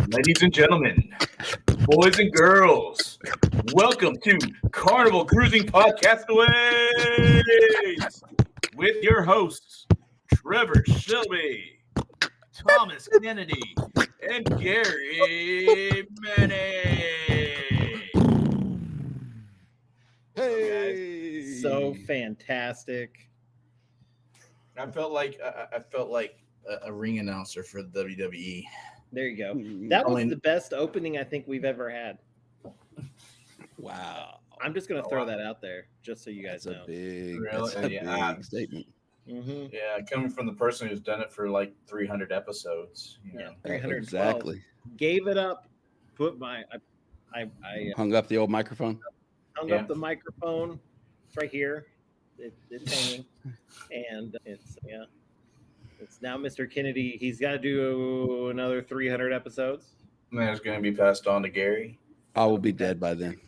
Ladies and gentlemen, boys and girls, welcome to Carnival Cruising Podcastaways with your hosts, Trevor Shelby, Thomas Kennedy, and Gary Minney. Hey, so fantastic. I felt like a ring announcer for the WWE. There you go. That was the best opening I think we've ever had. Wow. I'm just going to throw that out there just so you guys know. That's a big statement. Mm-hmm. Yeah, coming from the person who's done it for like 300 episodes. You know. 312. Exactly. Gave it up. Put my I hung up the old microphone. Hung up the microphone. It's right here. It's hanging, and it's now Mr. Kennedy. He's got to do another 300 episodes. And then it's going to be passed on to Gary. I will be dead by then.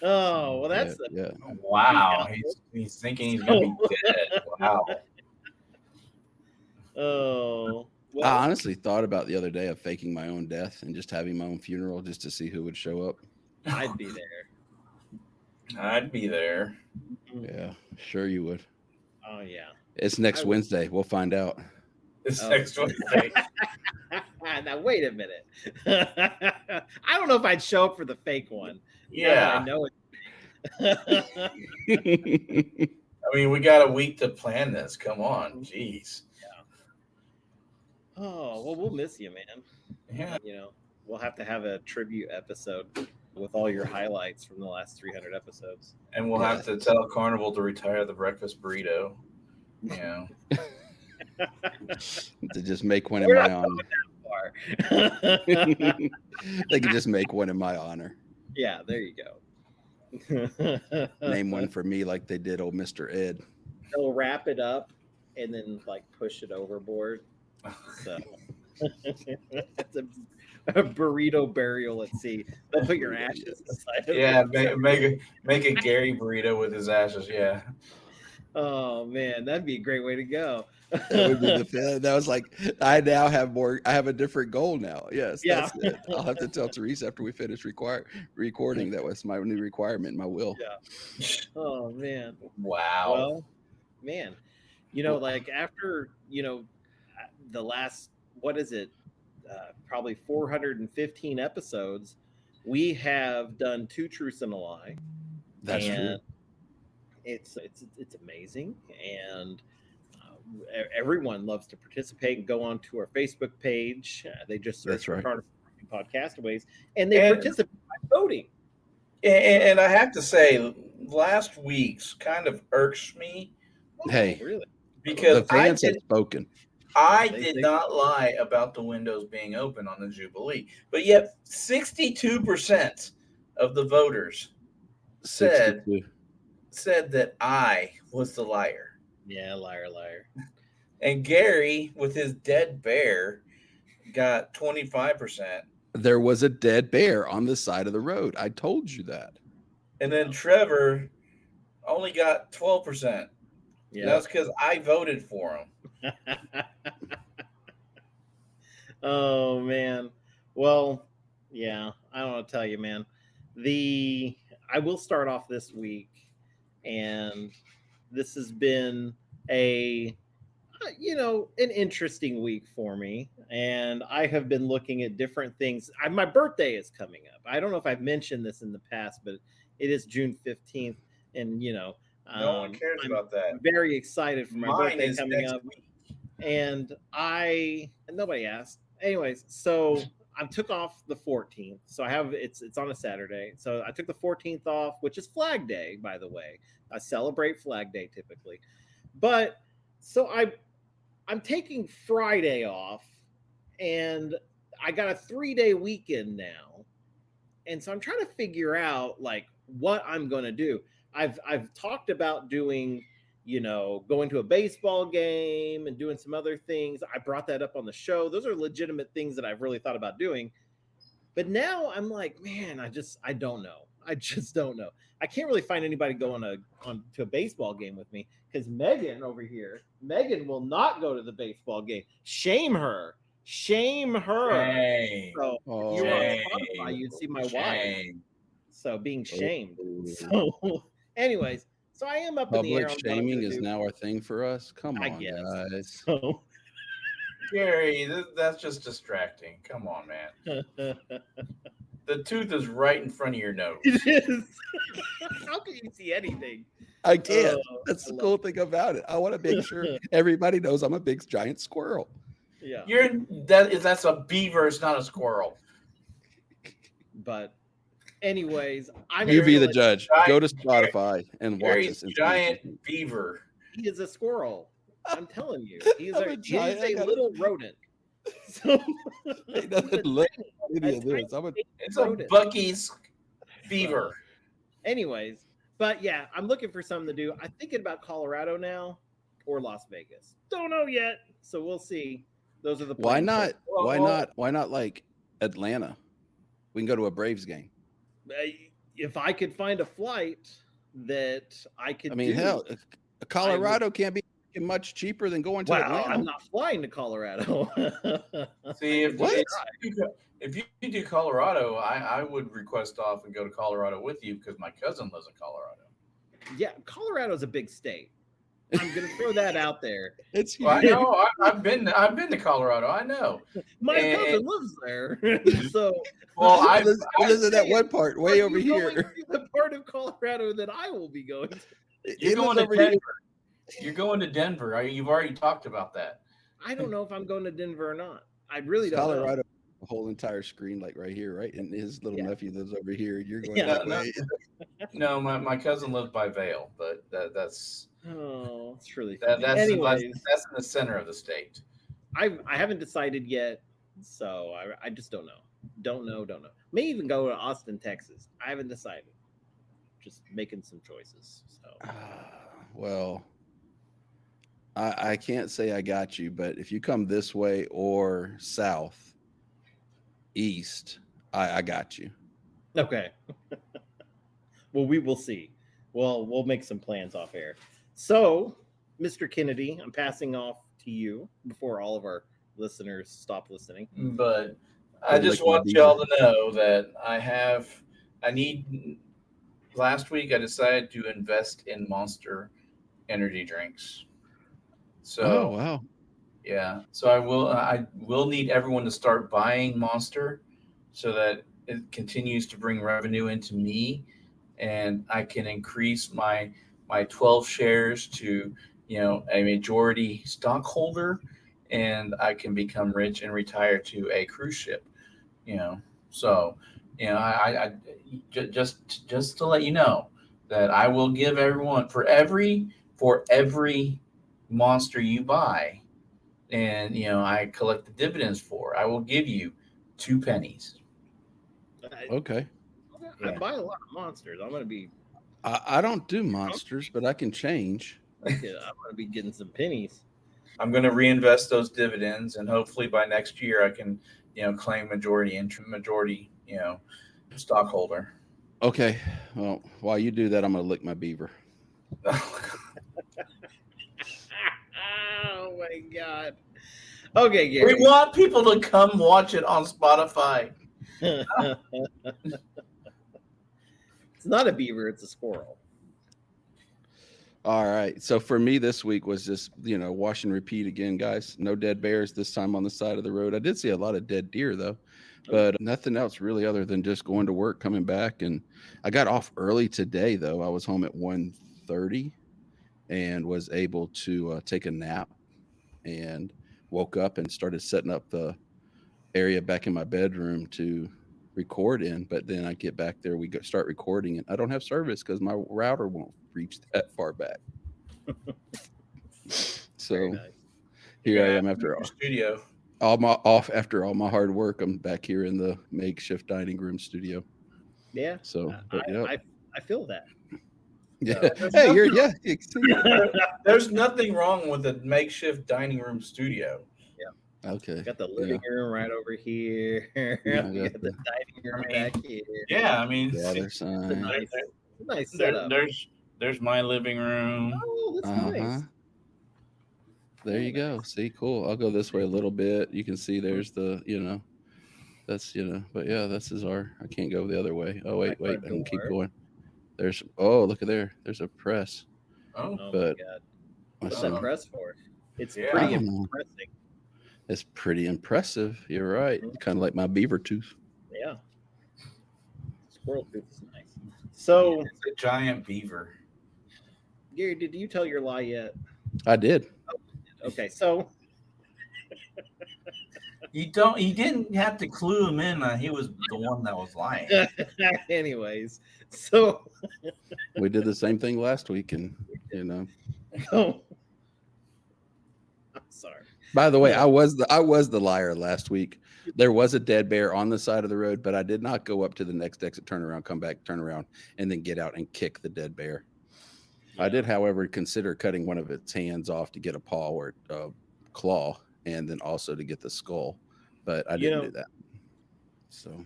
Oh, well, that's wow. He's thinking he's going to be dead. Wow. Oh. Well, I honestly thought about the other day of faking my own death and just having my own funeral just to see who would show up. I'd be there. I'd be there. Yeah, sure you would. Oh, yeah. It's next Wednesday. We'll find out. It's next Wednesday. Now, wait a minute. I don't know if I'd show up for the fake one. Yeah. I know it. I mean, we got a week to plan this. Come on. Jeez. Yeah. Oh, well, we'll miss you, man. Yeah. You know, we'll have to have a tribute episode with all your highlights from the last 300 episodes. And we'll have to tell Carnival to retire the breakfast burrito. You know. To just make one in my honor. They can just make one in my honor. Yeah, there you go. Name one for me like they did old Mr. Ed. They'll wrap it up and then like push it overboard. So it's a burrito burial at sea. They'll put your ashes aside. Yeah, make a Gary burrito with his ashes. Yeah. Oh man, that'd be a great way to go. That would be the feeling. That was like, I now have more. I have a different goal now. Yes, yeah. That's it. I'll have to tell Teresa after we finish recording. That was my new requirement, my will. Yeah. Oh man. Wow. Well, man, like after the last probably 415 episodes, we have done 2 truths and a lie. That's true. It's amazing, and everyone loves to participate and go on to our Facebook page. They just search for Carnival Podcastaways, and they participate by voting. And I have to say, last week's kind of irks me. Hey, really? Because the fans have spoken. I did not lie about the windows being open on the Jubilee, but yet 62% of the voters said that I was the liar. Yeah, liar. And Gary, with his dead bear, got 25%. There was a dead bear on the side of the road. I told you that. And then Trevor only got 12%. Yeah, that's because I voted for him. Oh man. Well, yeah, I don't want to tell you, man. I will start off this week, and this has been an interesting week for me, and I have been looking at different things. My birthday is coming up. I don't know if I've mentioned this in the past, but it is June 15th, and no one cares about that. I'm very excited for my birthday coming up. Week. And nobody asked. Anyways, so I took off the 14th. So it's on a Saturday. So I took the 14th off, which is Flag Day, by the way. I celebrate Flag Day typically. But so I'm taking Friday off, and I got a 3-day weekend now. And so I'm trying to figure out like what I'm going to do. I've talked about doing, going to a baseball game and doing some other things. I brought that up on the show. Those are legitimate things that I've really thought about doing. But now I'm like, man, I don't know. I just don't know. I can't really find anybody going to a baseball game with me because Megan over here, Megan will not go to the baseball game. Shame her. Shame her. Shame. So Oh, if you were on Shame. Spotify, you'd see my wife. Shame. So being shamed. Oh. So, anyways, so I am up in the air. Public on what I'm shaming gonna is do, now our thing for us. Come I on, guess. guys. So Gary, that's just distracting. Come on, man. The tooth is right in front of your nose. it is. How can you see anything? I can't. Oh, That's I the love cool thing about it. I want to make sure everybody knows I'm a big giant squirrel. Yeah. That's a beaver, it's not a squirrel. But anyways, I'm You here be to the let- judge. Giant- Go to Spotify and watch Gary's us. And giant beaver. He is a squirrel. I'm telling you. He is I'm a, a he giant. is I a gotta- little rodent. So Ain't nothing look any of tiny this. I'm a It's a rodent. Bucky's beaver. Anyways, but yeah, I'm looking for something to do. I'm thinking about Colorado now or Las Vegas. Don't know yet. So we'll see. Those are the why plans. not? Well, Why well- not? Why not like Atlanta? We can go to a Braves game. If I could find a flight that I could I mean, do, hell, Colorado can't be much cheaper than going to well, Atlanta. I'm not flying to Colorado. See, What? if you do Colorado, I would request off and go to Colorado with you because my cousin lives in Colorado. Yeah, Colorado's a big state. I'm gonna throw that out there. It's Well, I huge. know. I've been to Colorado. I know. My And- cousin lives there, so Well, I Lives in that one part way are over you going here. to the part of Colorado that I will be going to. you're He going lives to over Denver. here. You're going to Denver. You've already talked about that. I don't know if I'm going to Denver or not. I really don't know. Colorado, the whole entire screen, like right here, right? And his little Yeah. nephew lives over here. You're going Yeah. that way. No, my cousin lives by Vail, but that's Oh, it's really funny. that's Anyways, that's in the center of the state. I haven't decided yet, so I just don't know. Don't know. May even go to Austin, Texas. I haven't decided. Just making some choices. So Well, I can't say I got you, but if you come this way or south, east, I got you. okay. Well, we will see. Well, we'll make some plans off air. So, Mr. Kennedy, I'm passing off to you before all of our listeners stop listening. But I just Like want my y'all to know that last week I decided to invest in Monster energy drinks. So Oh, wow. yeah, so I will need everyone to start buying Monster so that it continues to bring revenue into me and I can increase my 12 shares to, a majority stockholder, and I can become rich and retire to a cruise ship, So, I just to let you know that I will give everyone for every Monster you buy, and I collect the dividends for, I will give you 2 pennies. Okay. I buy a lot of monsters. I'm gonna be I don't do monsters, but I can change. getting some pennies. I'm going to reinvest those dividends, and hopefully by next year I can, claim majority stockholder. Okay. Well, while you do that, I'm going to lick my beaver. Oh my god. Okay, Gary. We want people to come watch it on Spotify. It's not a beaver, it's a squirrel. All right. So for me this week was just, wash and repeat again, guys. No dead bears this time on the side of the road. I did see a lot of dead deer though, but nothing else really other than just going to work, coming back. And I got off early today though. I was home at 1:30 and was able to take a nap and woke up and started setting up the area back in my bedroom to record in. But then I get back there, we start recording and I don't have service because my router won't reach that far back. So Nice. here I am after studio. after all my hard work. I'm back here in the makeshift dining room studio. Yeah. So but, yeah. I feel that. Yeah. Hey, you're There's nothing wrong with a makeshift dining room studio. We got the living room right over here. Yeah, We got the dining room back here. Yeah, I mean, It's a nice setup. There's my living room. Oh, that's nice. There you go. See, cool. I'll go this way a little bit. You can see there's the, that's, but yeah, this is I can't go the other way. Oh, wait, I can keep going. Look at there. There's a press. Oh my God. What's that press for? It's pretty impressive. It's pretty impressive. You're right. Kind of like my beaver tooth. Yeah. Squirrel tooth is nice. So it's a giant beaver. Gary, did you tell your lie yet? I did. Okay, so you didn't have to clue him in. He was the one that was lying. Anyways, so we did the same thing last week, and Oh, I'm sorry. By the way, I was the liar last week. There was a dead bear on the side of the road, but I did not go up to the next exit, turn around, come back, turn around, and then get out and kick the dead bear. Yeah. I did, however, consider cutting one of its hands off to get a paw or a claw, and then also to get the skull, but I didn't do that. So,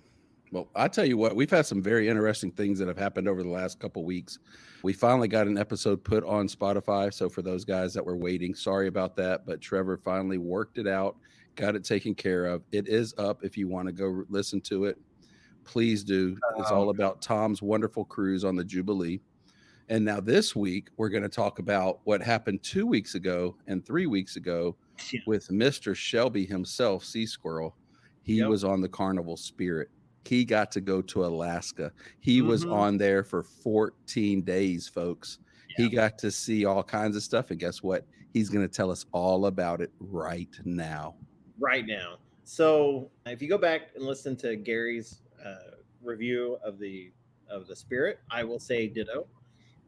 well, I tell you what, we've had some very interesting things that have happened over the last couple of weeks. We finally got an episode put on Spotify. So for those guys that were waiting, sorry about that, but Trevor finally worked it out, got it taken care of. It is up. If you want to go listen to it, please do. It's all about Tom's wonderful cruise on the Jubilee. And now this week, we're going to talk about what happened 2 weeks ago and 3 weeks ago with Mr. Shelby himself, Sea Squirrel. He was on the Carnival Spirit. He got to go to Alaska. He was on there for 14 days, folks. Yeah. He got to see all kinds of stuff. And guess what? He's going to tell us all about it right now. Right now. So if you go back and listen to Gary's review of the Spirit, I will say ditto.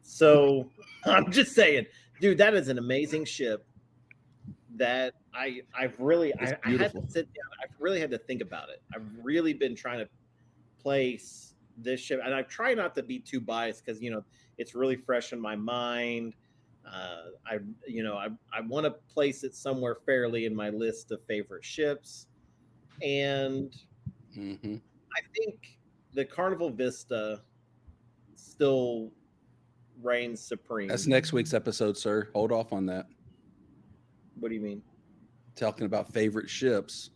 So I'm just saying, dude, that is an amazing ship that I've really had to sit down. I've really had to think about it. I've really been trying to place this ship, and I try not to be too biased because it's really fresh in my mind. I want to place it somewhere fairly in my list of favorite ships, and I think the Carnival Vista still reigns supreme. That's next week's episode, sir. Hold off on that. What do you mean? Talking about favorite ships.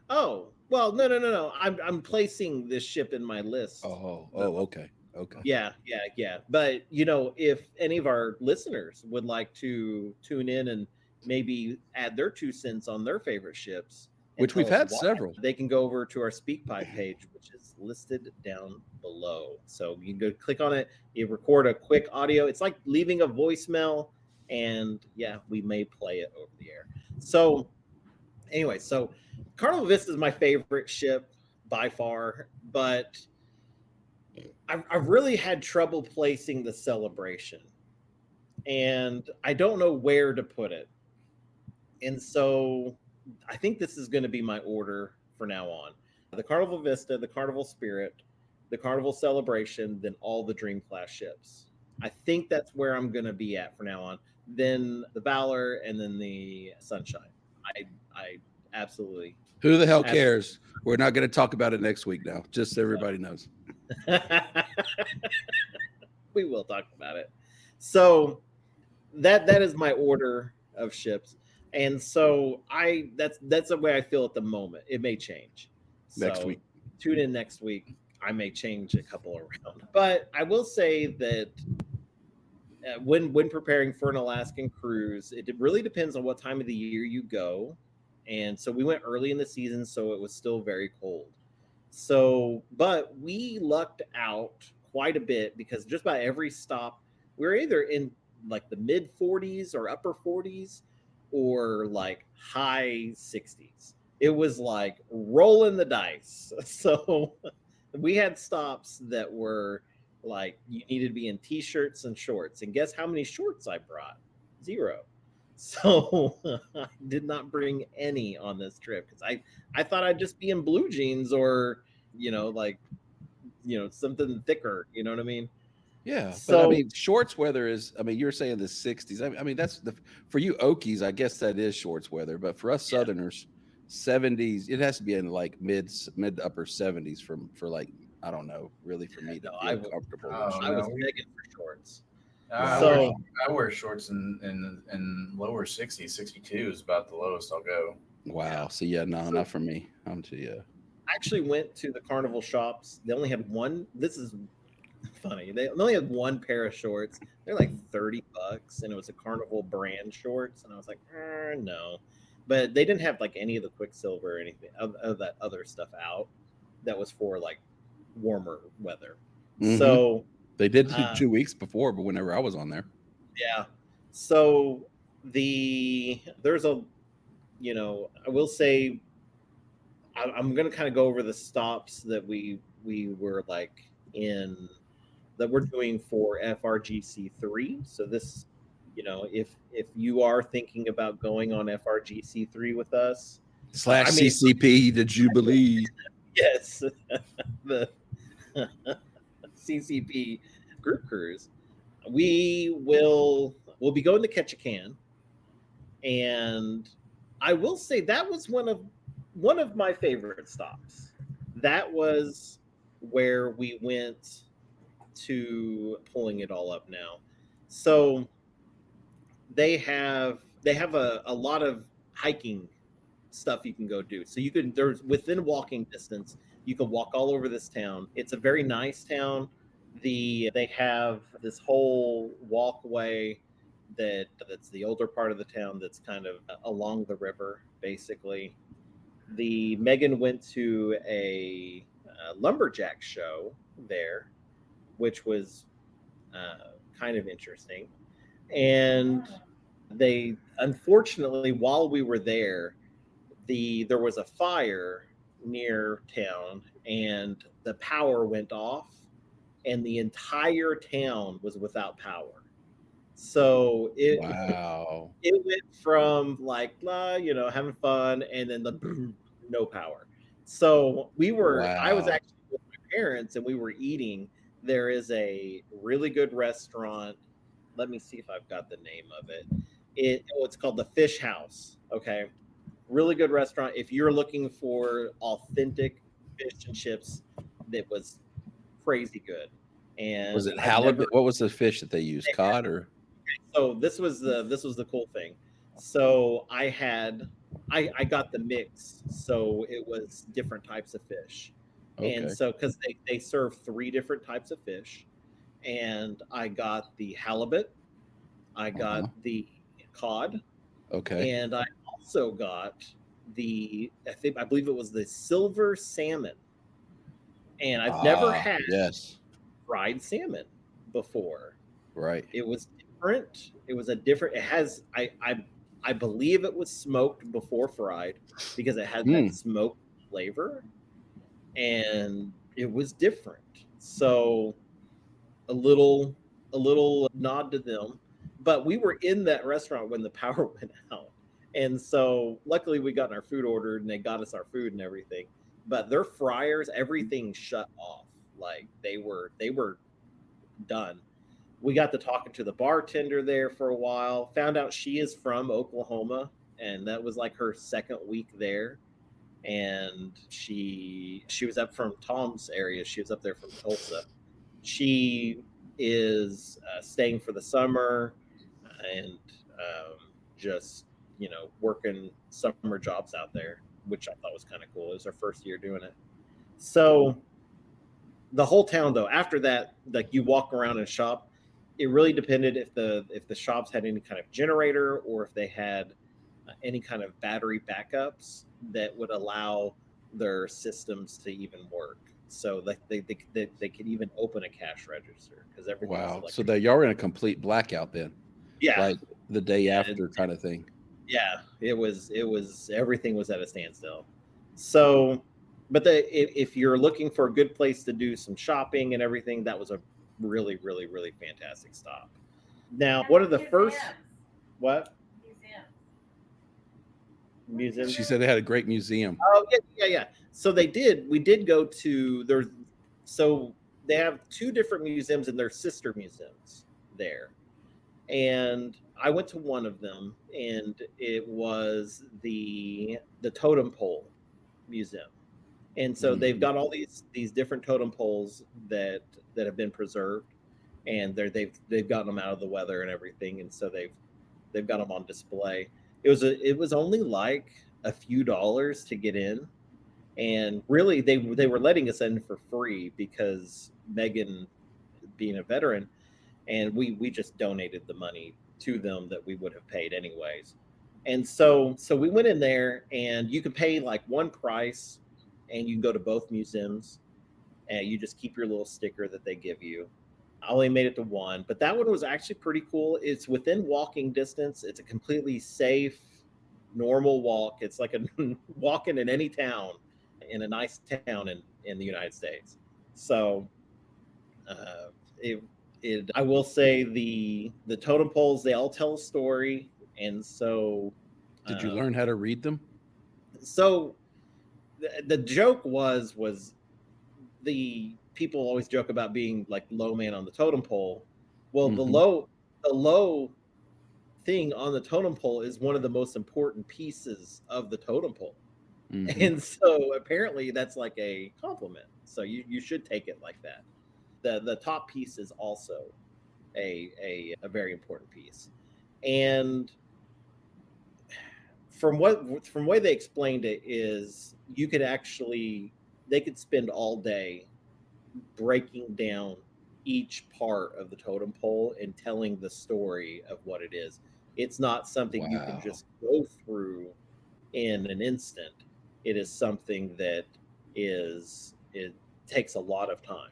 Oh, well, no. I'm placing this ship in my list. Okay. Yeah. But if any of our listeners would like to tune in and maybe add their 2 cents on their favorite ships, which we've had several, they can go over to our SpeakPipe page, which is listed down below. So you can go click on it. You record a quick audio. It's like leaving a voicemail. And we may play it over the air. So anyway, Carnival Vista is my favorite ship by far, but I've really had trouble placing the Celebration, and I don't know where to put it. And so I think this is going to be my order for now on. The Carnival Vista, the Carnival Spirit, the Carnival Celebration, then all the Dream Class ships. I think that's where I'm going to be at for now on. Then the Valor, and then the Sunshine. I absolutely. Who the hell cares? We're not going to talk about it next week now. Just so everybody knows. We will talk about it. So that is my order of ships. And so that's the way I feel at the moment. It may change. Next week. Tune in next week. I may change a couple around. But I will say that when preparing for an Alaskan cruise, it really depends on what time of the year you go. And so we went early in the season, so it was still very cold. So, but we lucked out quite a bit because just about every stop, we were either in like the mid 40s or upper 40s or like high 60s. It was like rolling the dice. So we had stops that were like you needed to be in t-shirts and shorts, and guess how many shorts I brought? 0. So I did not bring any on this trip because I thought I'd just be in blue jeans or something thicker, you know what I mean? Yeah. So but I mean, shorts weather is, you're saying the 60s. I mean, that's for you Okies, I guess that is shorts weather, but for us Southerners, 70s. It has to be in like mid to upper 70s for like, I don't know, really for me to feel comfortable. I was begging for shorts. I wear shorts in lower 60s. 62 is about the lowest I'll go. Wow. So yeah, no, not for me. I'm too, yeah. I actually went to the Carnival shops. They only had one. This is funny. They only had one pair of shorts. They're like $30, and it was a Carnival brand shorts. And I was like, no. But they didn't have like any of the Quicksilver or anything of that other stuff out. That was for like warmer weather. Mm-hmm. So they did 2 weeks before, but whenever I was on there. Yeah. So there's a, I will say, I'm going to kind of go over the stops that we were like in, that we're doing for FRGC3. So this, if you are thinking about going on FRGC3 with us / CCP, the Jubilee. Yes. The CCP group cruise. We'll be going to Ketchikan, and I will say that was one of my favorite stops. That was where we went to, pulling it all up now. So they have a lot of hiking stuff you can go do. So there's within walking distance, you can walk all over this town. It's a very nice town. They have this whole walkway that's the older part of the town that's kind of along the river, basically. Megan went to a lumberjack show there, which was kind of interesting. And they, unfortunately, while we were there was a fire near town, and the power went off, and the entire town was without power. So it went from like having fun, and then no power. So I was actually with my parents, and we were eating. There is a really good restaurant. Let me see if I've got the name of it. It's called the Fish House. Okay. Really good restaurant. If you're looking for authentic fish and chips, that was crazy good. And was it halibut? What was the fish that they used? Cod or? So this was the cool thing. So I got the mix. So it was different types of fish. Okay. And so because they serve 3 different types of fish, and I got the halibut, I got the cod. Okay. And I also got I believe it was the silver salmon. And I've never had fried salmon before. Right. It was different. It was it has, I believe it was smoked before fried, because it had that smoked flavor, and it was different. So a little nod to them. But we were in that restaurant when the power went out. And so luckily we got our food ordered, and they got us our food and everything. But their fryers, everything shut off. Like they were done. We got to talking to the bartender there for a while. Found out she is from Oklahoma, and that was like her second week there. And she was up from Tom's area. She was up there from Tulsa. She is staying for the summer, and just working summer jobs out there, which I thought was kind of cool. It was her first year doing it. So the whole town, though, after that, like you walk around and shop, it really depended if the shops had any kind of generator, or if they had any kind of battery backups that would allow their systems to even work. So they could even open a cash register, because everything. Wow! So that y'all were in a complete blackout then. Yeah. Like the day after kind of thing. Yeah, it was everything was at a standstill. So, but if you're looking for a good place to do some shopping and everything, that was a really, really, really fantastic stop. Now, one of the first, what? Museums. She said they had a great museum. Oh yeah. So we did go to so they have 2 different museums, and they're sister museums there. And I went to one of them, and it was the Totem Pole Museum. And so they've got all these different totem poles that have been preserved, and they've gotten them out of the weather and everything, and so they've got them on display. It was only like a few dollars to get in, and really they were letting us in for free because Megan being a veteran, and we just donated the money to them that we would have paid anyways. And so we went in there, and you can pay like one price, and you can go to both museums, and you just keep your little sticker that they give you. I only made it to one, but that one was actually pretty cool. It's within walking distance. It's a completely safe, normal walk. It's like a walking in any town, in a nice town in the United States. So I will say the totem poles, they all tell a story. And so did you learn how to read them? So the joke was the people always joke about being like low man on the totem pole. Well, the low thing on the totem pole is one of the most important pieces of the totem pole. And so apparently that's like a compliment. So you should take it like that. The top piece is also a very important piece. And from the way they explained it is they could spend all day breaking down each part of the totem pole and telling the story of what it is. It's not something you can just go through in an instant. It is something that it takes a lot of time.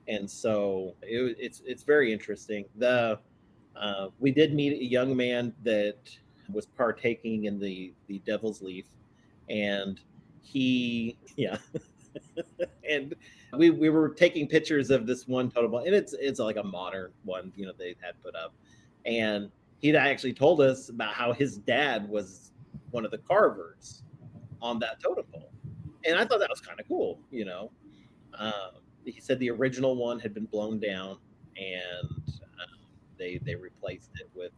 And so it's very interesting. We did meet a young man that was partaking in the Devil's Leaf, and and we were taking pictures of this one totem pole, and it's like a modern one, they had put up, and he'd actually told us about how his dad was one of the carvers on that totem pole, and I thought that was kind of cool. He said the original one had been blown down, and they replaced it with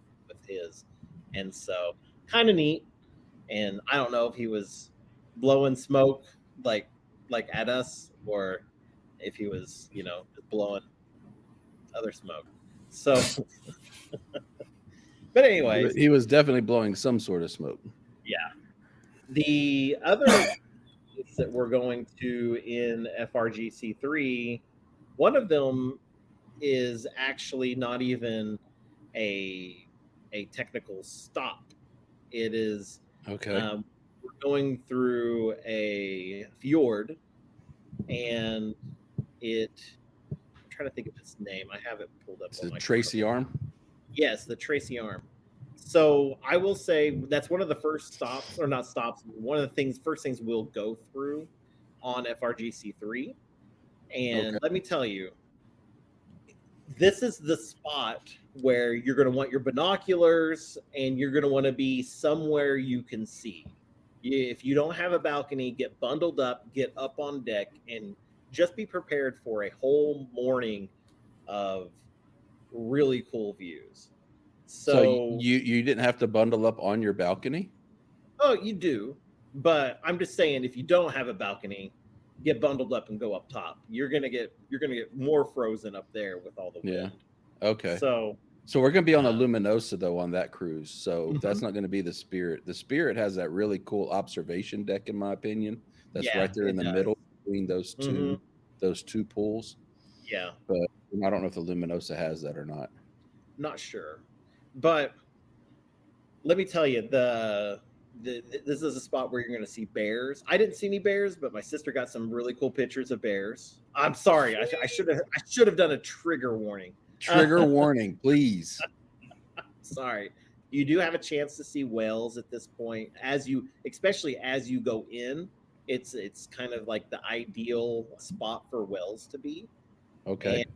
his, and so kind of neat. And I don't know if he was blowing smoke like at us, or if he was just blowing other smoke. So but anyways, he was definitely blowing some sort of smoke. Yeah. The other that we're going to in FRGC3, one of them is actually not even a technical stop. It is we're going through a fjord, and I'm trying to think of its name. I have it pulled up. It's the Tracy Arm. Yes, the Tracy Arm. So I will say that's one of the first stops, or not stops. One of the first things we'll go through on FRGC3. And let me tell you, this is the spot where you're going to want your binoculars, and you're going to want to be somewhere you can see. If you don't have a balcony, get bundled up, get up on deck, and just be prepared for a whole morning of really cool views. So you didn't have to bundle up on your balcony? Oh, you do. But I'm just saying, if you don't have a balcony, get bundled up and go up top. You're gonna get more frozen up there with all the wind. Yeah. Okay. So we're gonna be on a Luminosa though on that cruise. So that's not gonna be the Spirit. The Spirit has that really cool observation deck, in my opinion. That's right there in the middle between those two pools. Yeah. But I don't know if the Luminosa has that or not. Not sure. But let me tell you, this is a spot where you're going to see bears. I didn't see any bears, but my sister got some really cool pictures of bears. I'm sorry, I should have done a trigger warning. Trigger warning, please. Sorry. You do have a chance to see whales at this point, especially as you go in. It's kind of like the ideal spot for whales to be. Okay. And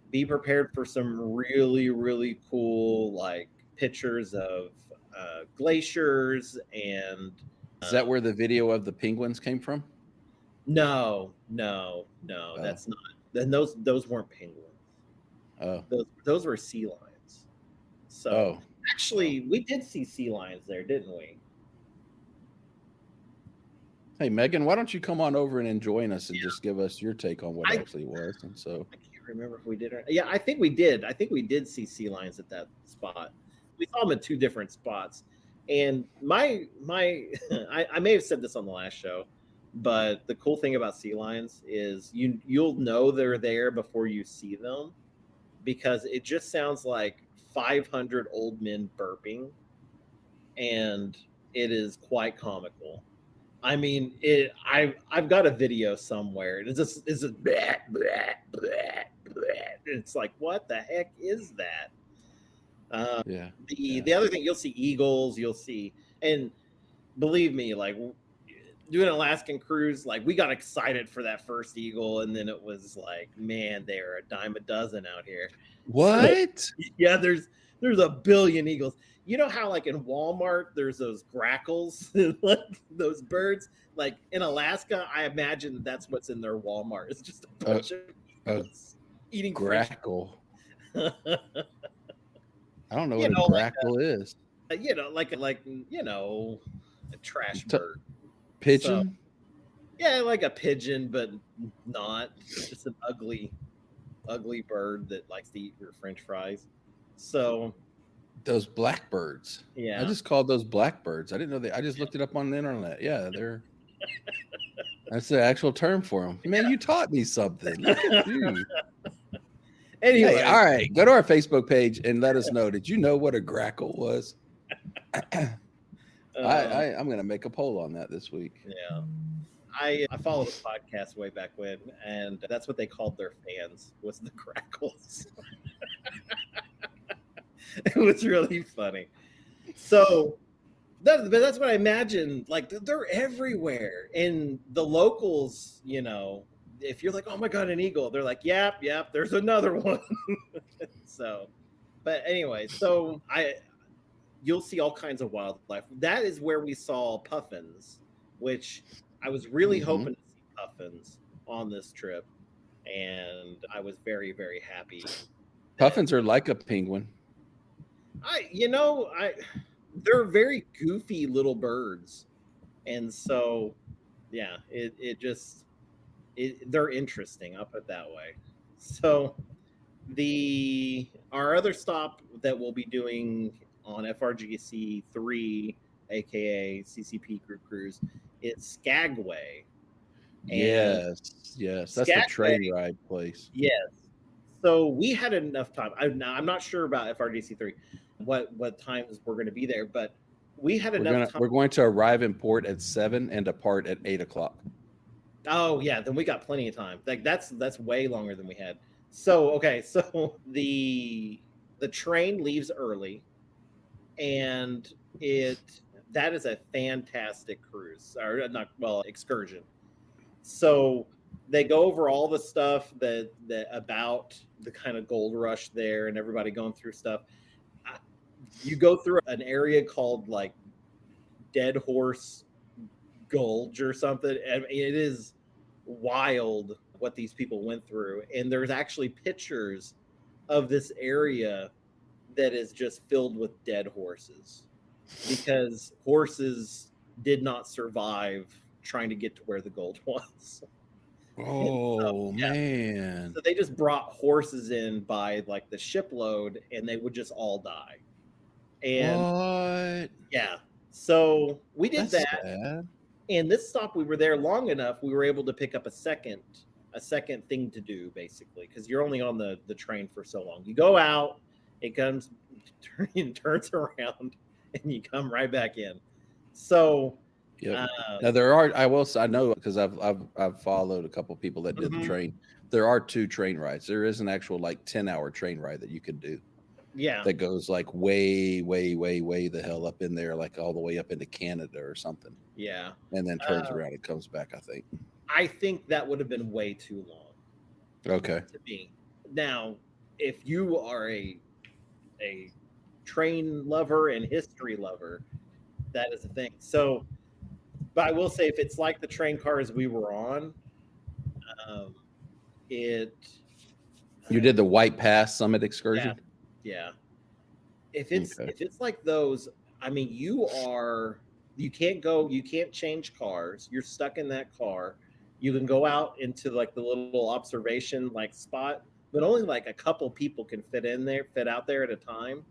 be prepared for some really, really cool like pictures of glaciers. And is that where the video of the penguins came from? No, that's not. Then those weren't penguins. Oh, those were sea lions. So Actually, we did see sea lions there, didn't we? Hey, Megan, why don't you come on over and join us and just give us your take on what actually was? And so I can't remember if we did or yeah, I think we did. I think we did see sea lions at that spot. We saw them in 2 different spots. And my I may have said this on the last show, but the cool thing about sea lions is you'll know they're there before you see them, because it just sounds like 500 old men burping, and it is quite comical. I mean, I've got a video somewhere. It's just bleh, bleh, bleh, bleh. It's like, what the heck is that? The other thing, you'll see eagles, you'll see, and believe me, like doing an Alaskan cruise, like we got excited for that first eagle, and then it was like, man, they're a dime a dozen out here. What? So, yeah, there's a billion eagles. You know how like in Walmart there's those grackles, like those birds. Like in Alaska, I imagine that's what's in their Walmart. It's just a bunch of eagles eating grackle. I don't know what a grackle is. Like a trash bird. Pigeon? So, yeah, like a pigeon, but not. It's just an ugly bird that likes to eat your French fries. So those blackbirds. Yeah. I just called those blackbirds. I didn't know I just looked it up on the internet. Yeah, that's the actual term for them. Man, you taught me something. Look at you. Anyway, hey, all right, go to our Facebook page and let us know. Did you know what a grackle was? I'm going to make a poll on that this week. Yeah. I followed a podcast way back when, and that's what they called their fans, was the grackles. It was really funny. So that's what I imagine. Like, they're everywhere. And the locals, if you're like, oh my God, an eagle, they're like, yep, there's another one. So, but anyway, you'll see all kinds of wildlife. That is where we saw puffins, which I was really hoping to see puffins on this trip. And I was very, very happy. Puffins are like a penguin. They're very goofy little birds. And so, yeah, they're interesting. I'll put it that way. So our other stop that we'll be doing on FRGC 3, aka CCP Group Cruise, it's Skagway. Yes, that's the train ride place. Yes. So we had enough time. I'm not sure about FRGC 3, what times we're going to be there, but we had enough time. We're going to arrive in port at 7 and depart at 8 o'clock. Oh yeah, then we got plenty of time. Like that's way longer than we had. So okay, so the train leaves early, and that is a fantastic cruise, or excursion. So they go over all the stuff that about the kind of gold rush there, and everybody going through stuff. You go through an area called like Dead Horse Gulch or something, and it is wild what these people went through. And there's actually pictures of this area that is just filled with dead horses, because horses did not survive trying to get to where the gold was. Oh, man. So they just brought horses in by like the shipload, and they would just all die. And what? Yeah. So we did that. Sad. And this stop, we were there long enough, we were able to pick up a second thing to do, basically, because you're only on the train for so long. You go out, it turns around, and you come right back in. So yeah. Now I know, because I've followed a couple of people that did the train. There are 2 train rides. There is an actual like 10-hour train ride that you can do. Yeah. That goes like way, way, way, way the hell up in there, like all the way up into Canada or something. Yeah. And then turns around and comes back, I think. I think that would have been way too long. Okay. To me. Now, if you are a train lover and history lover, that is the thing. So, but I will say, if it's like the train cars we were on, you did the White Pass Summit excursion? Yeah. if it's like those, I mean, you can't change cars. You're stuck in that car. You can go out into like the little observation like spot, but only like a couple people can fit out there at a time.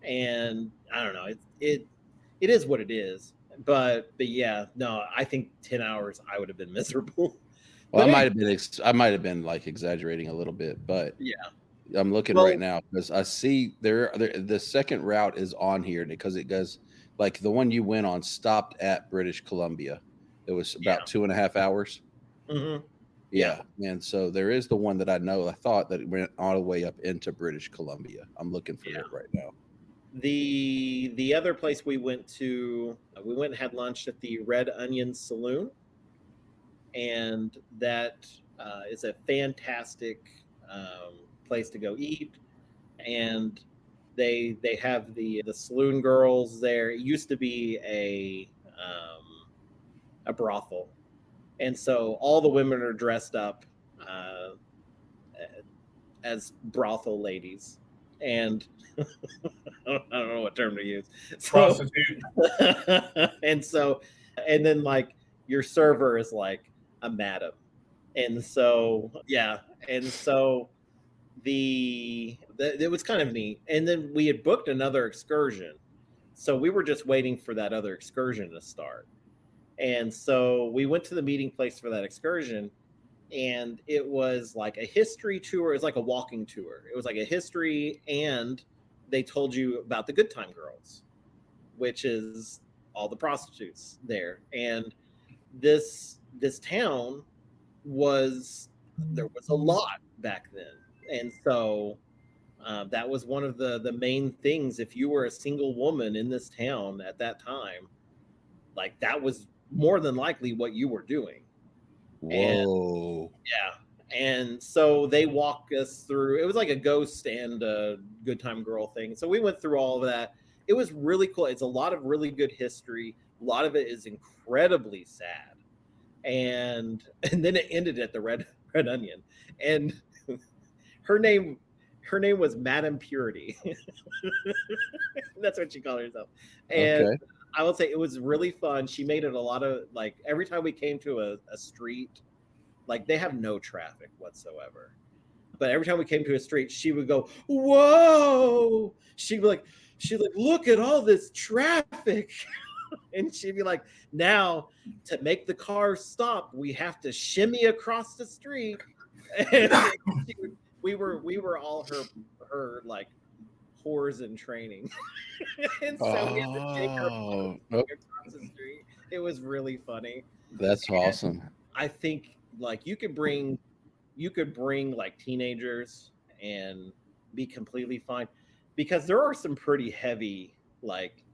And I don't know, it is what it is. But yeah, no, I think 10 hours I would have been miserable. Well, But I might have been like exaggerating a little bit, but yeah. I'm looking right now because I see the second route is on here because it goes like the one you went on stopped at British Columbia. It was about 2.5 hours. Mm-hmm. Yeah. And so there is the one that I know. I thought that it went all the way up into British Columbia. I'm looking for it right now. The other place we went and had lunch at the Red Onion Saloon, and that is a fantastic place to go eat. And they have the saloon girls there. It used to be a brothel, and so all the women are dressed up as brothel ladies, and I don't know what term to use. Prostitute. And then like your server is like a madam, and so it was kind of neat. And then we had booked another excursion, so we were just waiting for that other excursion to start. And so we went to the meeting place for that excursion, and it was like a history tour. It was like a walking tour. It was like a history, and they told you about the Good Time Girls, which is all the prostitutes there. And this town there was a lot back then. And so that was one of the main things. If you were a single woman in this town at that time, like that was more than likely what you were doing. Whoa. And so they walk us through. It was like a ghost and a Good Time Girl thing. So we went through all of that. It was really cool. It's a lot of really good history. A lot of it is incredibly sad. And then it ended at the Red Onion. And her name was Madame Purity. That's what she called herself. And I will say it was really fun. She made it a lot of, like, every time we came to a street, like they have no traffic whatsoever, but every time we came to a street, she would go, "Whoa!" She'd be like, "Look at all this traffic." And she'd be like, "Now to make the car stop, we have to shimmy across the street." And we were all her like whores in training. And so we had to take her across the street. It was really funny. That's awesome. I think like you could bring like teenagers and be completely fine, because there are some pretty heavy like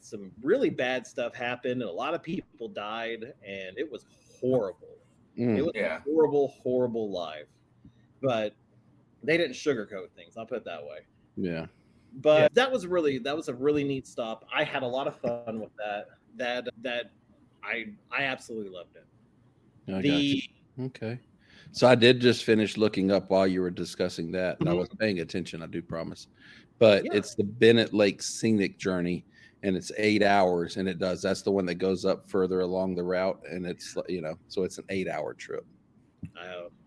some really bad stuff happened, and a lot of people died, and it was horrible. It was a horrible life, but they didn't sugarcoat things, I'll put it that way. But that was a really neat stop. I had a lot of fun with that I absolutely loved it. Okay. So I did just finish looking up while you were discussing that, and I was paying attention, I do promise. But it's the Bennett Lake Scenic Journey, and it's 8 hours, and that's the one that goes up further along the route, and it's, so it's an 8-hour trip.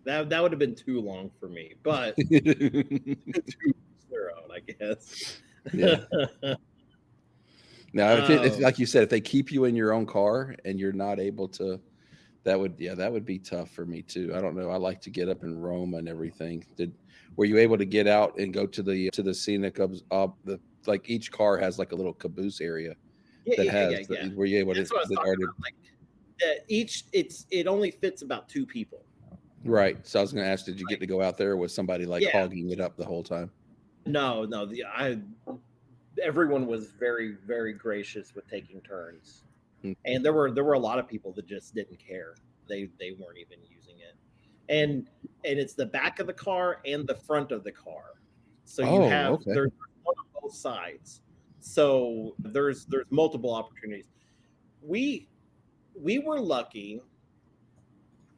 That would have been too long for me, but to their own, I guess. Yeah. Now, if like you said, if they keep you in your own car and you're not able to, that would be tough for me too. I don't know. I like to get up and roam and everything. Were you able to get out and go to the scenic like each car has like a little caboose area were you able to? It only fits about 2 people. Right. So I was going to ask, did you get to go out there, or was somebody like hogging it up the whole time? No. Everyone was very, very gracious with taking turns. And there were a lot of people that just didn't care. They weren't even using it. And it's the back of the car and the front of the car. So there's one on both sides. So there's multiple opportunities. We were lucky,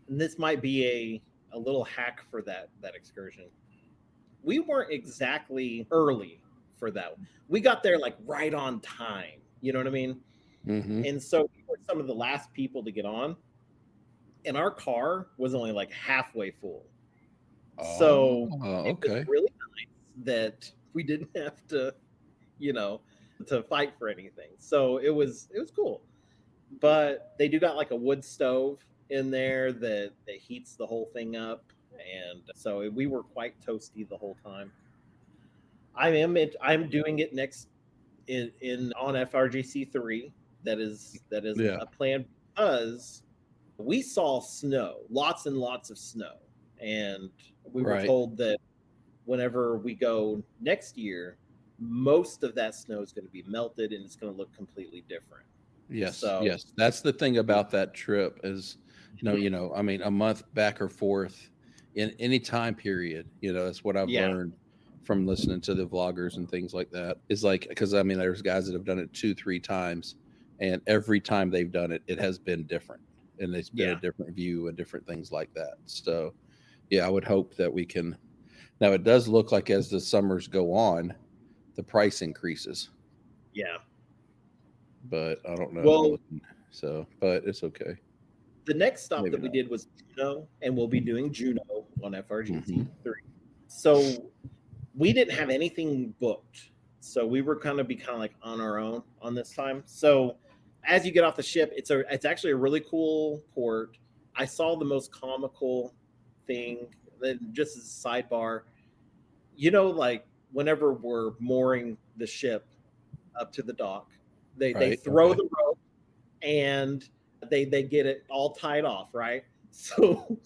and this might be a little hack for that excursion. We weren't exactly early for that. We got there like right on time. You know what I mean? Mm-hmm. And so we were some of the last people to get on, and our car was only like halfway full. So it was okay. really nice that we didn't have to, to fight for anything. So it was cool. But they do got like a wood stove in there that heats the whole thing up, and so we were quite toasty the whole time. I'm doing it next in on FRGC3. That is a plan, because we saw snow, lots and lots of snow, and we were told that whenever we go next year, most of that snow is going to be melted and it's going to look completely different. Yes, so, yes. That's the thing about that trip is, I mean, a month back or forth in any time period, that's what I've learned from listening to the vloggers and things like that, is like, because I mean, there's guys that have done it 2-3 times, and every time they've done it, it has been different, and it's been a different view and different things like that. So yeah, I would hope that we can. Now it does look like as the summers go on, the price increases. Yeah. But I don't know. Well, but it's okay. The next stop we did was Juneau, and we'll be doing Juneau on FRGC3. So we didn't have anything booked. So we were kind of like on our own on this time. So as you get off the ship, it's actually a really cool port. I saw the most comical thing, just as a sidebar, like whenever we're mooring the ship up to the dock, they throw the rope and they get it all tied off, right? So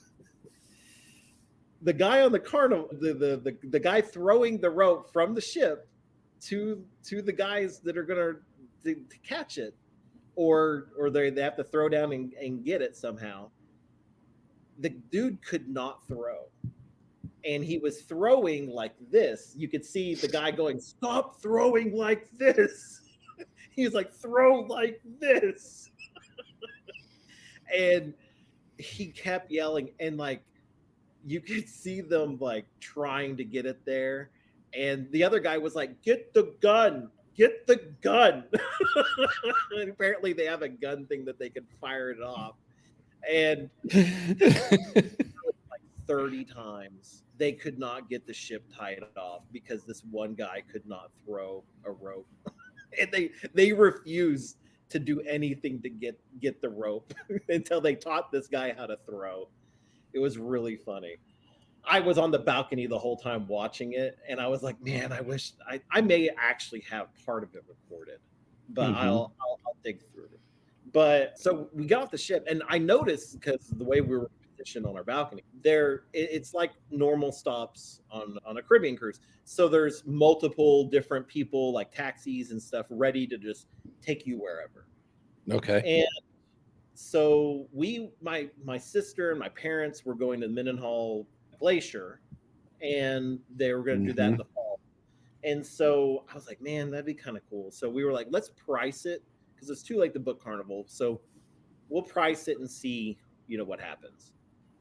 the guy on the Carnival, the guy throwing the rope from the ship to the guys that are gonna to catch it, or they have to throw down and get it somehow. The dude could not throw, and he was throwing like this. You could see the guy going, "Stop throwing like this." He's like, "Throw like this." And he kept yelling, and like you could see them like trying to get it there, and the other guy was like, "Get the gun, get the gun." And apparently they have a gun thing that they can fire it off, and like 30 times they could not get the ship tied off because this one guy could not throw a rope. And they refused to do anything to get the rope until they taught this guy how to throw. It was really funny. I was on the balcony the whole time watching it, and I was like, man, I wish I may actually have part of it recorded, but I'll dig through it. But so we got off the ship, and I noticed, because the way we were positioned on our balcony, it's like normal stops on a Caribbean cruise. So there's multiple different people, like taxis and stuff, ready to just take you wherever. Okay. And so my sister and my parents were going to Mendenhall Glacier, and they were going to do that in the fall. And so I was like, man, that'd be kind of cool. So we were like, let's price it, because it's too late to book Carnival. So we'll price it and see, what happens.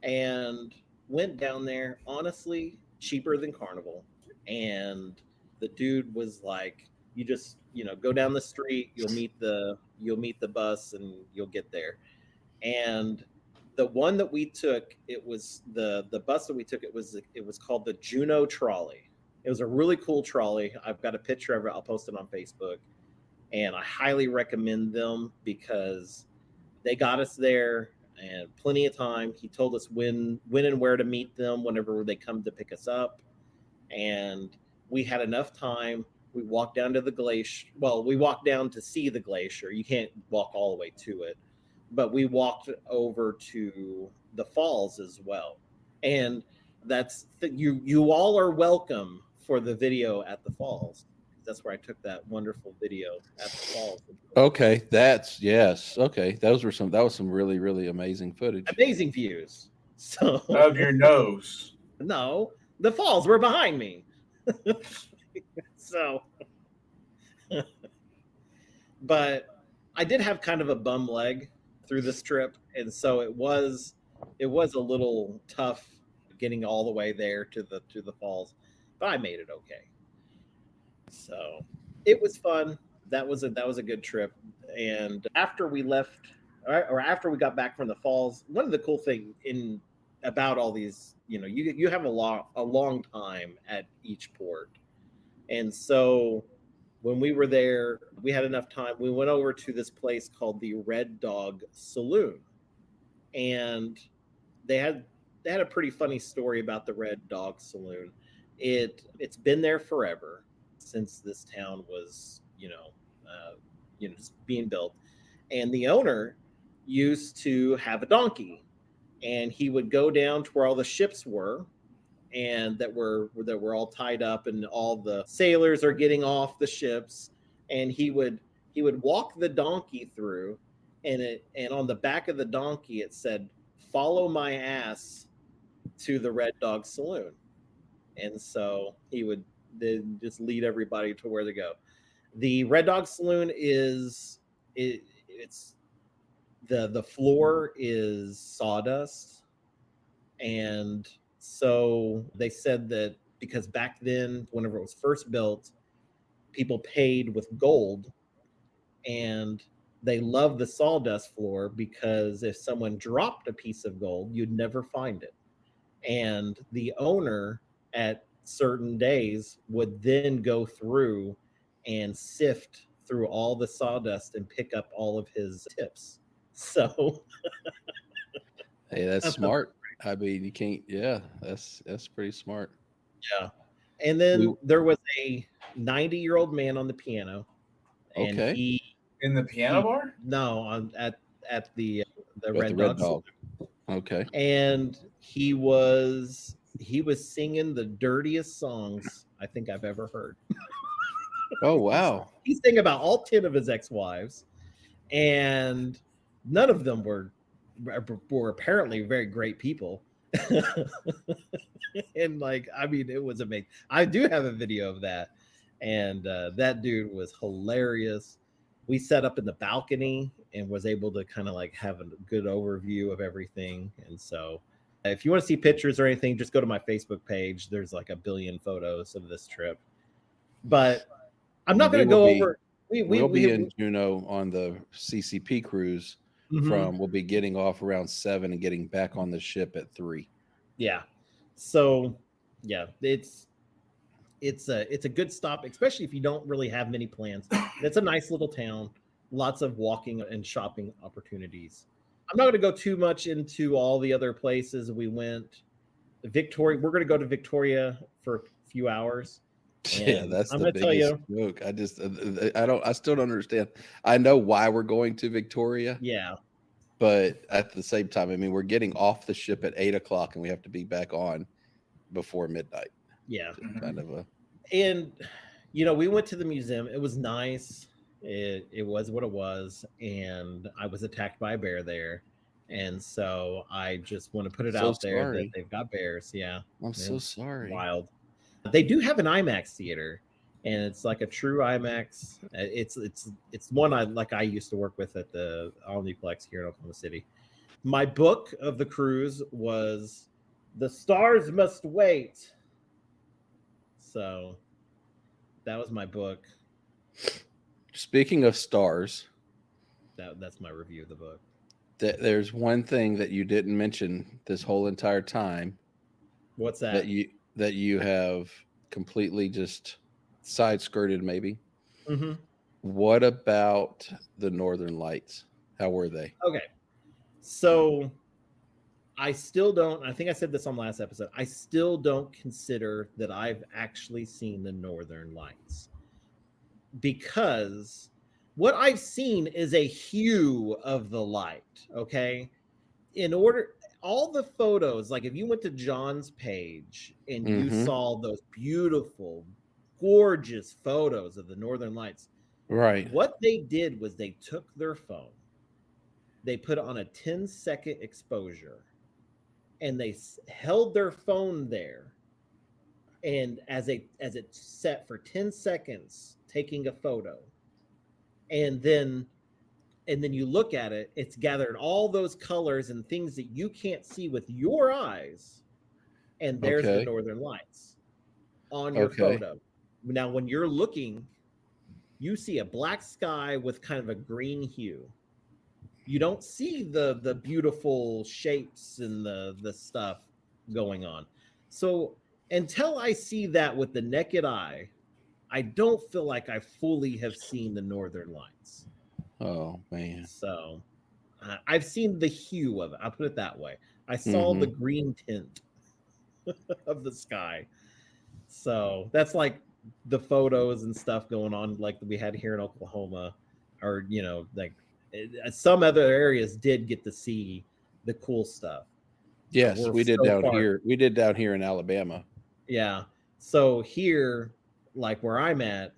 And went down there, honestly, cheaper than Carnival. And the dude was like, you just, go down the street, you'll meet the bus and you'll get there. And the one that we took, it was the bus that we took, it was called the Juneau Trolley. It was a really cool trolley. I've got a picture of it. I'll post it on Facebook. And I highly recommend them because they got us there and plenty of time. He told us when and where to meet them whenever they come to pick us up. And we had enough time. We walked down to the glacier. Well, we walked down to see the glacier. You can't walk all the way to it, but we walked over to the falls as well. And you all are welcome for the video at the falls. That's where I took that wonderful video at the falls. Okay, yes. Okay, that was some really, really amazing footage. Amazing views. So of your nose. No, the falls were behind me. So, but I did have kind of a bum leg through this trip, and so it was a little tough getting all the way there to the falls, but I made it okay. So it was fun. That was a good trip. And after we left, or after we got back from the falls, one of the cool things about all these, you have a long time at each port. And so when we were there, we had enough time. We went over to this place called the Red Dog Saloon, and they had a pretty funny story about the Red Dog Saloon. It's been there forever, since this town was just being built, and the owner used to have a donkey, and he would go down to where all the ships were, and that were all tied up, and all the sailors are getting off the ships, and he would walk the donkey through, and on the back of the donkey it said, "Follow my ass to the Red Dog Saloon." And so he would then just lead everybody to where to go. The Red Dog Saloon it's the floor is sawdust, and so they said that because back then, whenever it was first built, people paid with gold, and they loved the sawdust floor because if someone dropped a piece of gold, you'd never find it. And the owner at certain days would then go through and sift through all the sawdust and pick up all of his tips. So hey, that's smart. I mean, you can't. Yeah, that's pretty smart. Yeah. And then there was a 90-year-old man on the piano. And okay. He in the piano bar? No, at the Red Dog. Okay. And he was singing the dirtiest songs I think I've ever heard. Oh wow. He sang about all 10 of his ex-wives, and none of them were apparently very great people. And it was amazing. I do have a video of that, and that dude was hilarious. We set up in the balcony and was able to kind of have a good overview of everything. And so if you want to see pictures or anything, just go to my Facebook page. There's a billion photos of this trip. But I'm not going to go over. We'll be in Juneau on the CCP cruise. We'll be getting off around 7 and getting back on the ship at 3. Yeah. So yeah, it's a good stop, especially if you don't really have many plans. It's a nice little town, lots of walking and shopping opportunities. I'm not going to go too much into all the other places we went. Victoria, we're going to go to Victoria for a few hours. Yeah, that's the biggest joke. I still don't understand. I know why we're going to Victoria. Yeah. But at the same time, I mean, we're getting off the ship at 8:00 and we have to be back on before midnight. Yeah. Kind of a. And, we went to the museum. It was nice. It was what it was. And I was attacked by a bear there. And so I just want to put it out there that they've got bears. Yeah. I'm so sorry. Wild. They do have an IMAX theater, and it's like a true IMAX. It's one I used to work with at the Omniplex here in Oklahoma City. My book of the cruise was The Stars Must Wait. So that was my book. Speaking of stars, that's my review of the book. There's one thing that you didn't mention this whole entire time. What's that? That you have completely just side skirted, maybe. Mm-hmm. What about the Northern Lights? How were they? Okay. So I still don't, I think I said this on the last episode, I still don't consider that I've actually seen the Northern Lights, because what I've seen is a hue of the light. Okay. All the photos, if you went to John's page and you saw those beautiful, gorgeous photos of the Northern Lights, right? What they did was they took their phone, they put it on a 10-second exposure, and they held their phone there, and as it set for 10 seconds, taking a photo, and then you look at it, it's gathered all those colors and things that you can't see with your eyes. And there's the Northern Lights on your photo. Now, when you're looking, you see a black sky with kind of a green hue. You don't see the beautiful shapes and the stuff going on. So until I see that with the naked eye, I don't feel like I fully have seen the northern lights. Oh man. So I've seen the hue of it. I'll put it that way. I saw the green tint of the sky. So that's like the photos and stuff going on like we had here in Oklahoma, or like some other areas did get to see the cool stuff. Yes, we did down here. We did down here in Alabama. Yeah. So here, like where I'm at,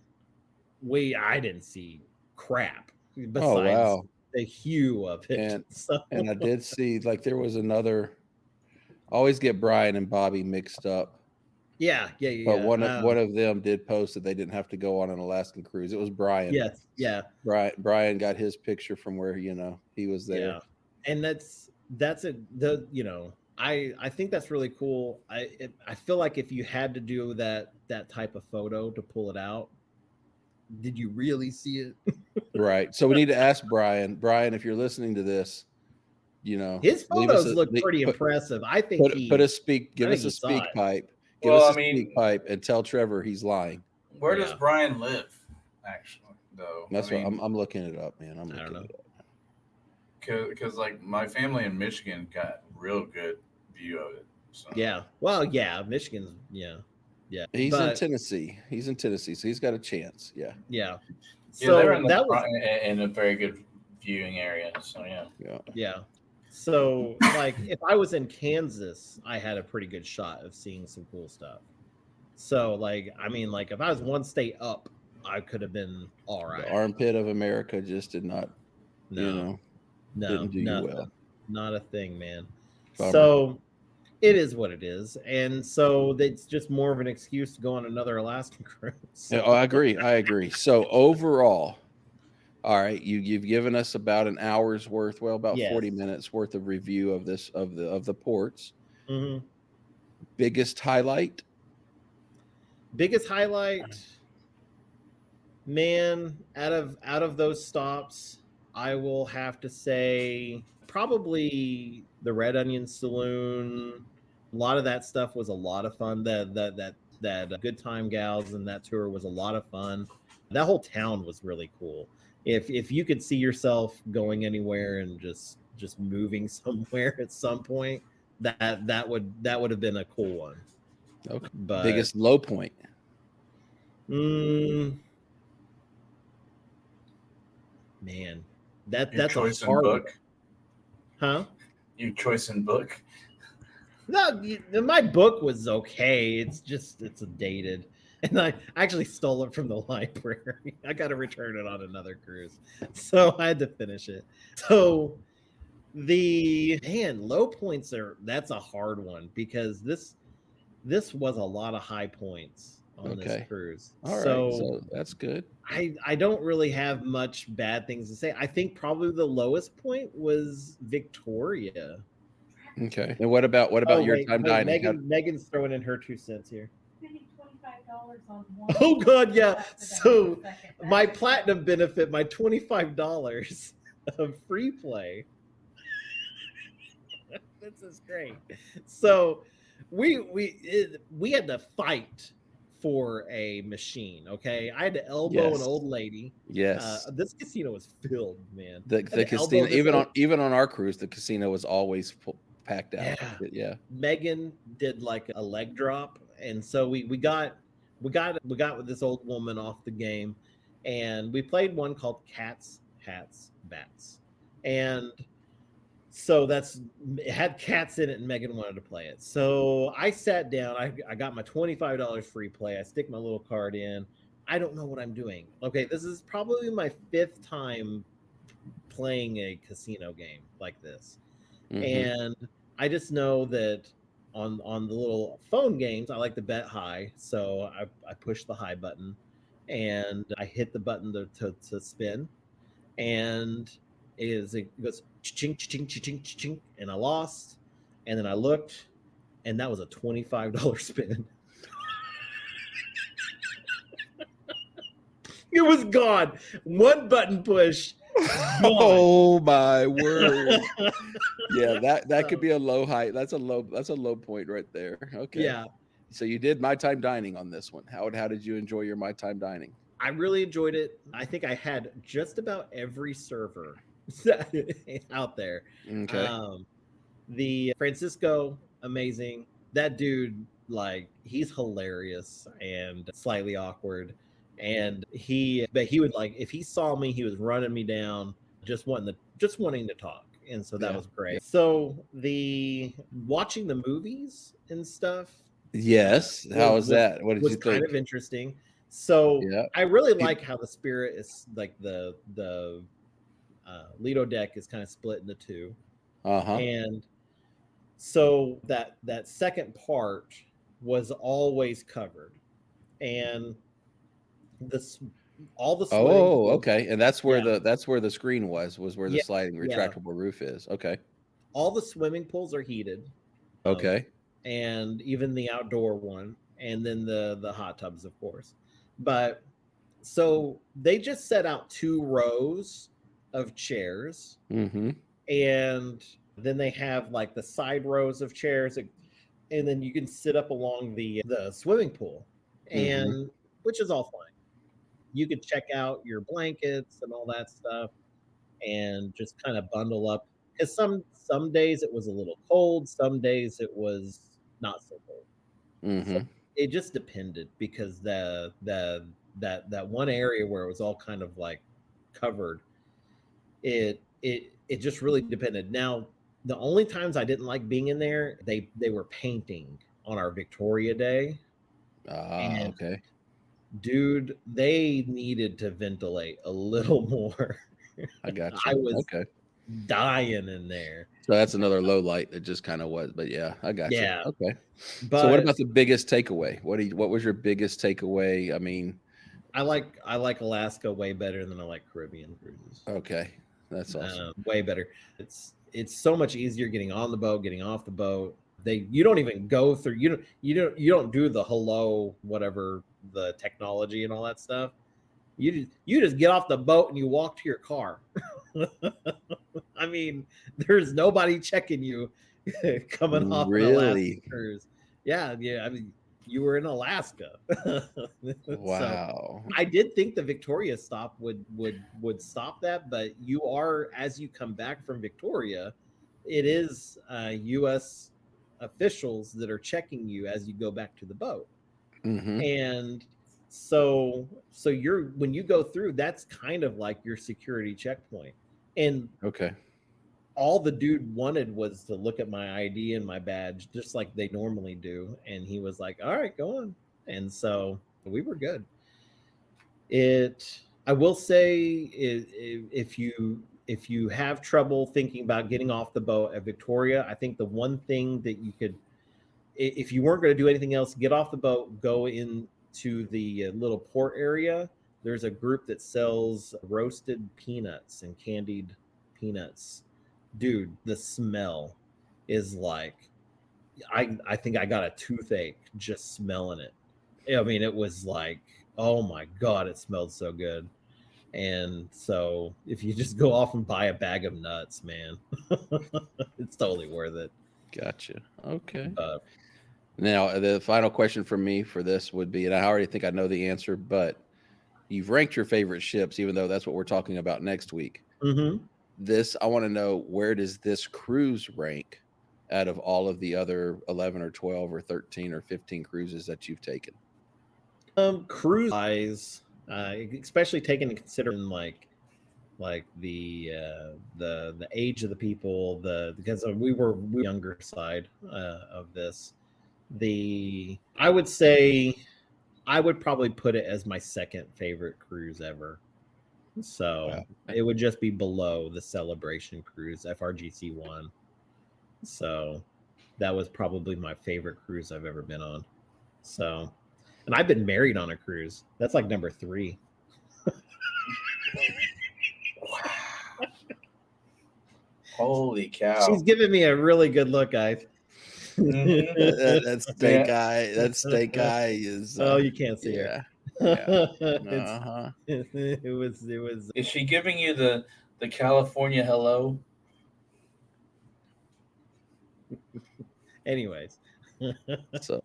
I didn't see crap besides the hue of it. And I did see, like, there was another. I always get Brian and Bobby mixed up. Yeah. But one of them did post that they didn't have to go on an Alaskan cruise. It was Brian. Yes. Yeah. Brian got his picture from where he was there. Yeah. And I think that's really cool. I feel like if you had to do that type of photo to pull it out, did you really see it? Right. So we need to ask Brian. Brian, if you're listening to this, his photos look pretty impressive. I think give us a speak pipe. Give us a speak pipe and tell Trevor he's lying. Where does Brian live, actually, though? That's what I'm looking it up, man. I don't know. Because like my family in Michigan got real good view of it. So. Yeah. Well, yeah, Michigan's He's in Tennessee. So he's got a chance. Yeah. Yeah. So they're in a very good viewing area. So yeah. So like if I was in Kansas, I had a pretty good shot of seeing some cool stuff. So like if I was one state up, I could have been all right. The armpit of America just did not. Didn't do you well. Not a thing, man. Bummer. So it is what it is, and so it's just more of an excuse to go on another Alaskan cruise. Yeah, I agree. So overall, all right, you've given us about an hour's worth, about 40 minutes worth of review of this of the ports. Mm-hmm. Biggest highlight, man. Out of those stops, I will have to say probably the Red Onion Saloon. A lot of that stuff was a lot of fun. That Good Time Gals and that tour was a lot of fun. That whole town was really cool. If you could see yourself going anywhere and just moving somewhere at some point, that would have been a cool one. Okay. But biggest low point. Man, that's a hard book. Huh? Your choice in book? No, my book was okay. It's dated. And I actually stole it from the library. I got to return it on another cruise. So I had to finish it. So low points that's a hard one because this was a lot of high points on this cruise. All right. So that's good. I don't really have much bad things to say. I think probably the lowest point was Victoria. Okay. And what about your time dining? Megan's throwing in her 2 cents here. On one. Oh God, yeah. So my platinum benefit, my $25 of free play. This is great. So we had to fight for a machine. Okay, I had to elbow an old lady. Yes, this casino was filled, man. The casino, even on our cruise, the casino was always packed out. Yeah. Megan did like a leg drop, and so we got with this old woman off the game, and we played one called Cats, Hats, Bats, and so it had cats in it, and Megan wanted to play it. So I sat down. I got my $25 free play. I stick my little card in. I don't know what I'm doing. Okay, this is probably my 5th time playing a casino game like this, and I just know that on the little phone games, I like to bet high. So I push the high button, and I hit the button to spin, and it goes ching ching ching ching, and I lost, and then I looked, and that was a $25 spin. It was gone. One button push. Oh my word. Yeah, that could be a low height. That's a low point right there. Okay. Yeah. So you did My Time Dining on this one. How did you enjoy your My Time Dining? I really enjoyed it. I think I had just about every server out there. Okay. The Francisco, amazing. That dude, like, he's hilarious and slightly awkward. And he would, like, if he saw me, he was running me down, just wanting to talk. And so that was great. Yeah. So the watching the movies and stuff. Yes. How was that? What did you think? Was kind of interesting. So I really like how the Spirit is like the Lido deck is kind of split into two. And so that second part was always covered, and all the okay, and that's where the screen was where the sliding retractable roof is. Okay, all the swimming pools are heated. Okay, and even the outdoor one, and then the hot tubs, of course. But so they just set out 2 rows of chairs, and then they have like the side rows of chairs, and then you can sit up along the swimming pool, and which is all fine. You could check out your blankets and all that stuff, and just kind of bundle up. Because some days it was a little cold, some days it was not so cold. So it just depended, because that one area where it was all kind of like covered, it just really depended. Now, the only times I didn't like being in there, they were painting on our Victoria Day. Okay. Dude, they needed to ventilate a little more. I got you. I was dying in there. So that's another low light. It just kind of was, but yeah, I got you. Okay. But so what about the biggest takeaway? What was your biggest takeaway? I mean, I like Alaska way better than I like Caribbean cruises. Okay, that's awesome. Way better. It's so much easier getting on the boat, getting off the boat. You don't even go through. You don't do the hello whatever, the technology and all that stuff. You just get off the boat and you walk to your car. I mean, there's nobody checking you coming off an Alaska cruise. Yeah. I mean, you were in Alaska. Wow. So I did think the Victoria stop would stop that, but you are, as you come back from Victoria, it is U.S. officials that are checking you as you go back to the boat. And so when you go through, that's kind of like your security checkpoint. And all the dude wanted was to look at my ID and my badge, just like they normally do. And he was like, all right, go on. And so we were good. I will say, if you have trouble thinking about getting off the boat at Victoria, I think the one thing that you could, if you weren't going to do anything else, get off the boat, go into the little port area. There's a group that sells roasted peanuts and candied peanuts. Dude, the smell is like, I think I got a toothache just smelling it. I mean, it was like, oh my God, it smelled so good. And so if you just go off and buy a bag of nuts, man, it's totally worth it. Gotcha. Okay. Now, the final question for me for this would be, and I already think I know the answer, but you've ranked your favorite ships, even though that's what we're talking about next week. I want to know, where does this cruise rank out of all of the other 11 or 12 or 13 or 15 cruises that you've taken? Cruise wise, especially taking into consideration like the age of the people, because we were younger side of this. I would say I would probably put it as my second favorite cruise ever. So it would just be below the Celebration cruise, FRGC 1. So that was probably my favorite cruise I've ever been on. So, and I've been married on a cruise. That's like number 3. Holy cow. She's giving me a really good look, guys. That steak eye is. Oh, you can't see her. Uh-huh. It was. Is she giving you the California hello? Anyways. So,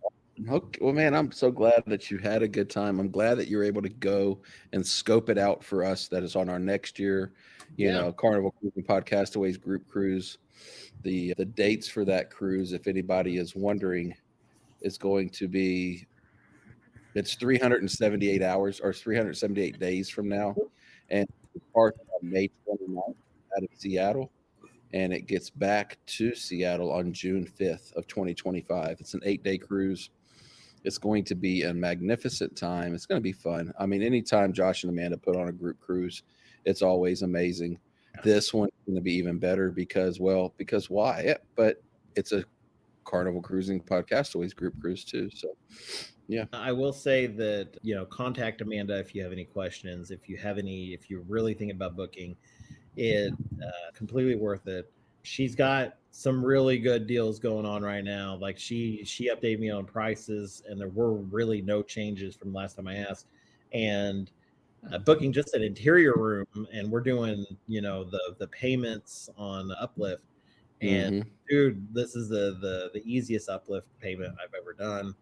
okay, well, man, I'm so glad that you had a good time. I'm glad that you're able to go and scope it out for us. That is on our next year, Carnival Cruising Podcastaways group cruise. The dates for that cruise, if anybody is wondering, is going to be it's 378 hours or 378 days from now, and it starts on May 29th out of Seattle, and it gets back to Seattle on June 5th of 2025. It's an 8-day cruise. It's going to be a magnificent time. It's going to be fun. I mean, anytime Josh and Amanda put on a group cruise, it's always amazing. This one's going to be even better because why? Yeah, but it's a Carnival Cruising Podcastaways group cruise too. So, yeah. I will say that, contact Amanda if you have any questions. If you're really thinking about booking, it completely worth it. She's got some really good deals going on right now. Like she updated me on prices, and there were really no changes from last time I asked. And booking just an interior room, and we're doing the payments on uplift. And dude, this is the easiest uplift payment I've ever done,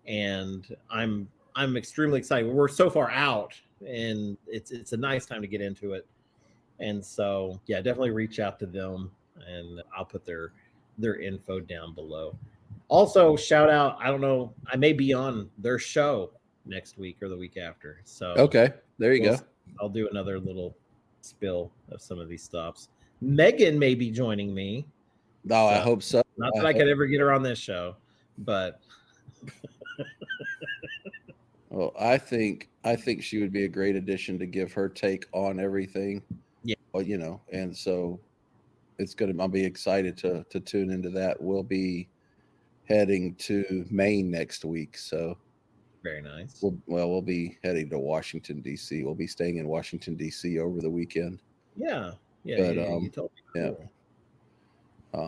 and I'm extremely excited. We're so far out, and it's a nice time to get into it. And so, yeah, definitely reach out to them, and I'll put their info down below. Also, shout out, I don't know, I may be on their show next week or the week after. So okay, there you go. I'll do another little spill of some of these stops. Megan may be joining me. Oh, I hope so. Not that I could ever get her on this show, but well, I think she would be a great addition to give her take on everything. Yeah. Well, and so I'll be excited to tune into that. We'll be heading to Maine next week, so very nice. We'll be heading to Washington D.C. We'll be staying in Washington D.C. over the weekend. Yeah. But you told me. Yeah. Cool.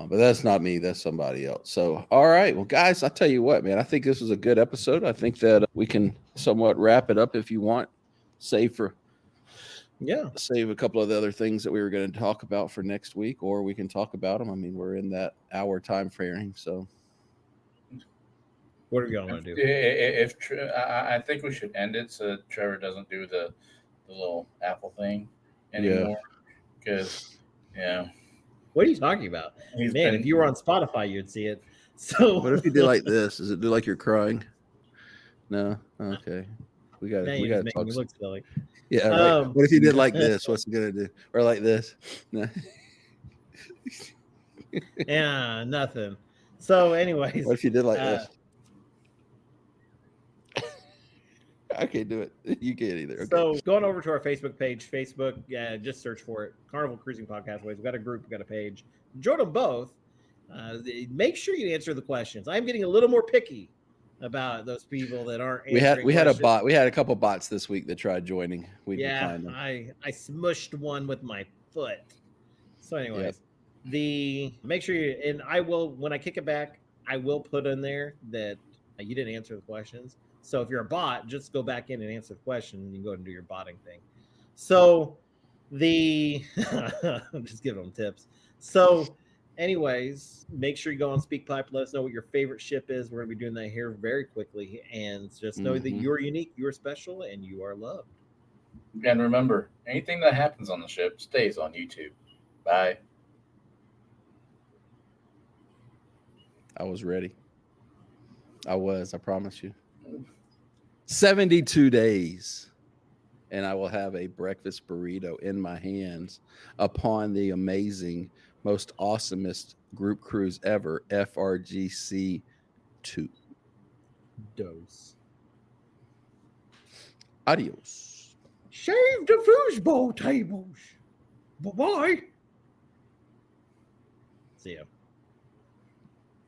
But that's not me. That's somebody else. So, all right. Well, guys, I tell you what, man, I think this was a good episode. I think that we can somewhat wrap it up if you want, save a couple of the other things that we were going to talk about for next week, or we can talk about them. I mean, we're in that hour time frame. So, what are you going to do? I think we should end it so that Trevor doesn't do the little Apple thing anymore. Because, what are you talking about? If you were on Spotify, you'd see it. So what if you did like this? Does it do like you're crying? No? Okay. We got to talk. Look silly. Yeah. Right. What if you did like this? What's it going to do? Or like this? No. Yeah, nothing. So anyways. What if you did like this? I can't do it. You can't either. Okay. So going over to our Facebook page, just search for it. Carnival Cruising Podcastaways. We've got a group, we've got a page. Join them both. Make sure you answer the questions. I'm getting a little more picky about those people that aren't answering. We had a bot. We had a couple bots this week that tried joining. We declined them. I smushed one with my foot. So anyways, make sure and I will, when I kick it back, I will put in there that you didn't answer the questions. So if you're a bot, just go back in and answer the question, and you can go and do your botting thing. So I'm just giving them tips. So anyways, make sure you go on SpeakPipe. Let us know what your favorite ship is. We're going to be doing that here very quickly. And just know that you're unique, you're special, and you are loved. And remember, anything that happens on the ship stays on YouTube. Bye. I was ready. I promise you. 72 days, and I will have a breakfast burrito in my hands upon the amazing, most awesomest group cruise ever, FRGC 2. Dose. Adios. Save the foosball tables. Bye-bye. See ya.